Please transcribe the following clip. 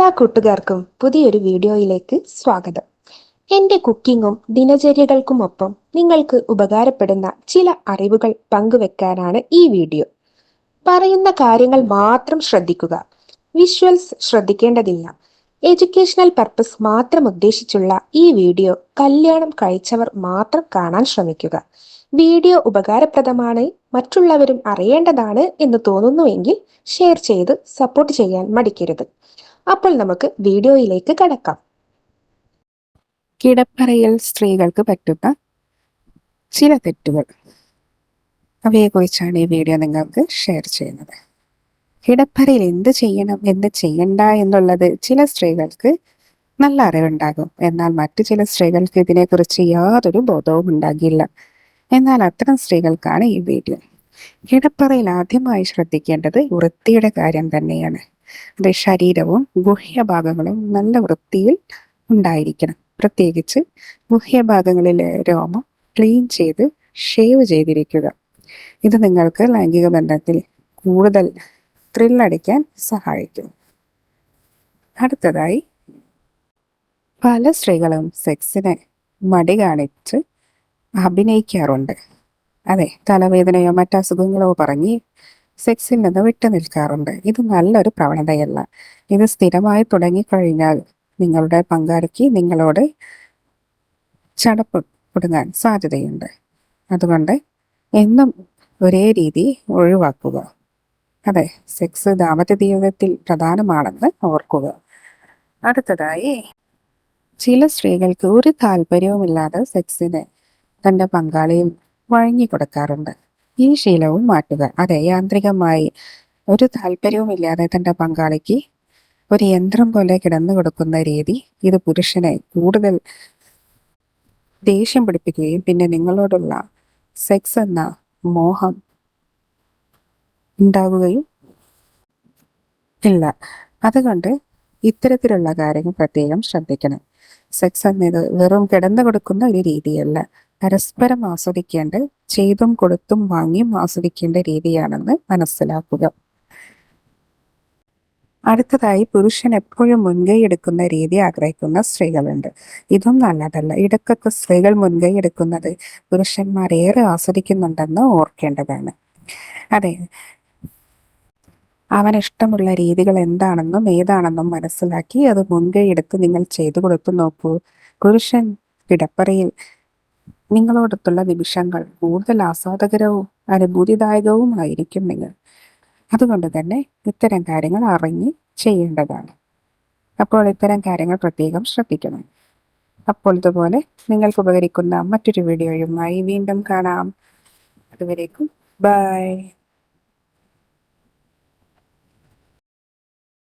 എല്ലാ കൂട്ടുകാർക്കും പുതിയൊരു വീഡിയോയിലേക്ക് സ്വാഗതം. എൻ്റെ കുക്കിങ്ങും ദിനചര്യകൾക്കുമൊപ്പം നിങ്ങൾക്ക് ഉപകാരപ്പെടുന്ന ചില അറിവുകൾ പങ്കുവെക്കാനാണ് ഈ വീഡിയോ. പറയുന്ന കാര്യങ്ങൾ മാത്രം ശ്രദ്ധിക്കുക. വിഷ്വൽസ് ശ്രദ്ധിക്കേണ്ടതില്ല. എഡ്യൂക്കേഷണൽ പർപ്പസ് മാത്രം ഉദ്ദേശിച്ചുള്ള ഈ വീഡിയോ കല്യാണം കഴിച്ചവർ മാത്രം കാണാൻ ശ്രമിക്കുക. വീഡിയോ ഉപകാരപ്രദമാണ്, മറ്റുള്ളവരും അറിയേണ്ടതാണ് എന്ന് തോന്നുന്നുവെങ്കിൽ ഷെയർ ചെയ്ത് സപ്പോർട്ട് ചെയ്യാൻ മടിക്കരുത്. അപ്പോൾ നമുക്ക് വീഡിയോയിലേക്ക് കടക്കാം. കിടപ്പറയിൽ സ്ത്രീകൾക്ക് പറ്റുന്ന ചില തെറ്റുകൾ, അവയെക്കുറിച്ചാണ് ഈ വീഡിയോ നിങ്ങൾക്ക് ഷെയർ ചെയ്യുന്നത്. കിടപ്പറയിൽ എന്ത് ചെയ്യണം എന്ത് ചെയ്യണ്ട എന്നുള്ളത് ചില സ്ത്രീകൾക്ക് നല്ല അറിവുണ്ടാകും, എന്നാൽ മറ്റു ചില സ്ത്രീകൾക്ക് ഇതിനെക്കുറിച്ച് യാതൊരു ബോധവും ഉണ്ടാകില്ല. എന്നാൽ അത്തരം സ്ത്രീകൾക്കാണ് ഈ വീഡിയോ. കിടപ്പറയിൽ ആദ്യമായി ശ്രദ്ധിക്കേണ്ടത് വൃത്തിയുടെ കാര്യം തന്നെയാണ്. അത് ശരീരവും ഗുഹ്യഭാഗങ്ങളും നല്ല വൃത്തിയിൽ ഉണ്ടായിരിക്കണം. പ്രത്യേകിച്ച് ഗുഹ്യഭാഗങ്ങളിലെ രോമം ക്ലീൻ ചെയ്ത് ഷേവ് ചെയ്തിരിക്കുക. ഇത് നിങ്ങൾക്ക് ലൈംഗിക ബന്ധത്തിൽ കൂടുതൽ ത്രില്ലടിക്കാൻ സഹായിക്കും. അടുത്തതായി, പല സ്ത്രീകളും സെക്സിനെ മടി കാണിച്ച് അഭിനയിക്കാറുണ്ട്. അതെ, തലവേദനയോ മറ്റസുഖങ്ങളോ പറഞ്ഞ് സെക്സിൽ നിന്ന് വിട്ടു നിൽക്കാറുണ്ട്. ഇത് നല്ലൊരു പ്രവണതയല്ല. ഇത് സ്ഥിരമായി തുടങ്ങിക്കഴിഞ്ഞാൽ നിങ്ങളുടെ പങ്കാളിക്ക് നിങ്ങളോട് ചടപ്പ് കുടുങ്ങാൻ സാധ്യതയുണ്ട്. അതുകൊണ്ട് എന്നും ഒരേ രീതി ഒഴിവാക്കുക. അതെ, സെക്സ് ദാമ്പത്യ ജീവിതത്തിൽ പ്രധാനമാണെന്ന് ഓർക്കുക. അടുത്തതായി, ചില സ്ത്രീകൾക്ക് ഒരു താല്പര്യവുമില്ലാതെ സെക്സിന് തൻ്റെ പങ്കാളിയും വഴങ്ങി കൊടുക്കാറുണ്ട്. ഈ ശീലവും മാറ്റുക. അതെ, യാന്ത്രികമായി ഒരു താല്പര്യവുമില്ലാതെ തൻ്റെ പങ്കാളിക്ക് ഒരു യന്ത്രം പോലെ കിടന്നു കൊടുക്കുന്ന രീതി, ഇത് പുരുഷനെ കൂടുതൽ ദേഷ്യം പിടിപ്പിക്കുകയും പിന്നെ നിങ്ങളോടുള്ള സെക്സ് എന്ന മോഹം ഉണ്ടാകുകയും ഇല്ല. അതുകൊണ്ട് ഇത്തരത്തിലുള്ള കാര്യങ്ങൾ പ്രത്യേകം ശ്രദ്ധിക്കണം. സെക്സ് എന്നത് വെറും കിടന്നു കൊടുക്കുന്ന ഒരു രീതിയല്ല, പരസ്പരം ആസ്വദിക്കേണ്ട, ചെയ്തും കൊടുത്തും വാങ്ങിയും ആസ്വദിക്കേണ്ട രീതിയാണെന്ന് മനസ്സിലാക്കുക. അടുത്തതായി, പുരുഷൻ എപ്പോഴും മുൻകൈ എടുക്കുന്ന രീതി ആഗ്രഹിക്കുന്ന സ്ത്രീകളുണ്ട്. ഇതും നല്ലതല്ല. ഇടയ്ക്കൊക്കെ സ്ത്രീകൾ മുൻകൈ എടുക്കുന്നത് പുരുഷന്മാർ ഏറെ ആസ്വദിക്കുന്നുണ്ടെന്ന് ഓർക്കേണ്ടതാണ്. അതെ, അവനിഷ്ടമുള്ള രീതികൾ എന്താണെന്നും ഏതാണെന്നും മനസ്സിലാക്കി അത് മുൻകൈ എടുത്ത് നിങ്ങൾ ചെയ്തു കൊടുത്തു നോക്കൂ. പുരുഷൻ കിടപ്പറയിൽ നിങ്ങളോടൊത്തുള്ള നിമിഷങ്ങൾ കൂടുതൽ ആസ്വാദകരവും അനുഭൂതിദായകവുമായിരിക്കും നിങ്ങൾ. അതുകൊണ്ട് തന്നെ ഇത്തരം കാര്യങ്ങൾ അറിഞ്ഞ് ചെയ്യേണ്ടതാണ്. അപ്പോൾ ഇത്തരം കാര്യങ്ങൾ പ്രത്യേകം ശ്രദ്ധിക്കണം. അപ്പോൾ ഇതുപോലെ നിങ്ങൾക്ക് ഉപകരിക്കുന്ന മറ്റൊരു വീഡിയോയുമായി വീണ്ടും കാണാം. അതുവരേക്കും ബൈ.